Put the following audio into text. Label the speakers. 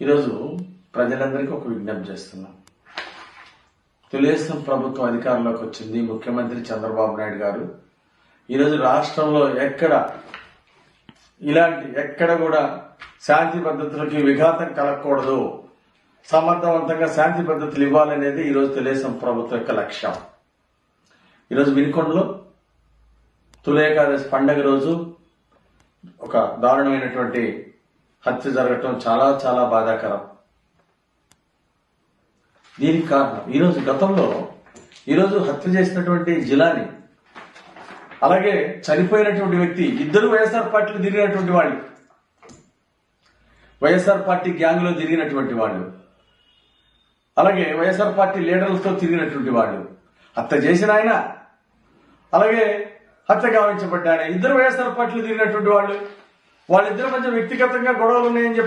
Speaker 1: ఈరోజు ప్రజలందరికీ ఒక విజ్ఞప్తి చేస్తున్నాం. తెలుగుదేశం ప్రభుత్వం అధికారంలోకి వచ్చింది. ముఖ్యమంత్రి చంద్రబాబు నాయుడు గారు ఈరోజు రాష్ట్రంలో ఎక్కడ కూడా శాంతి భద్రతలకి విఘాతం కలగకూడదు, సమర్థవంతంగా శాంతి భద్రతలు ఇవ్వాలనేది ఈరోజు తెలుగుదేశం ప్రభుత్వం యొక్క లక్ష్యం. ఈరోజు వినుకొండలో తొలి ఏకాదశి పండగ రోజు ఒక దారుణమైనటువంటి హత్య జరగటం చాలా చాలా బాధాకరం. దీనికి కారణం ఈరోజు హత్య చేసినటువంటి జిలాని, అలాగే చనిపోయినటువంటి వ్యక్తి ఇద్దరు వైఎస్ఆర్ పార్టీలో తిరిగినటువంటి వాళ్ళు, వైఎస్ఆర్ పార్టీ గ్యాంగ్ లో తిరిగినటువంటి వాళ్ళు, అలాగే వైఎస్ఆర్ పార్టీ లీడర్లతో తిరిగినటువంటి వాళ్ళు. హత్య చేసిన ఆయన, అలాగే హత్య గావించబడ్డ ఆయన ఇద్దరు వైఎస్ఆర్ పార్టీలో తిరిగినటువంటి వాళ్ళు. వాళ్ళిద్దరి మధ్య వ్యక్తిగతంగా గొడవలు ఉన్నాయని చెప్పి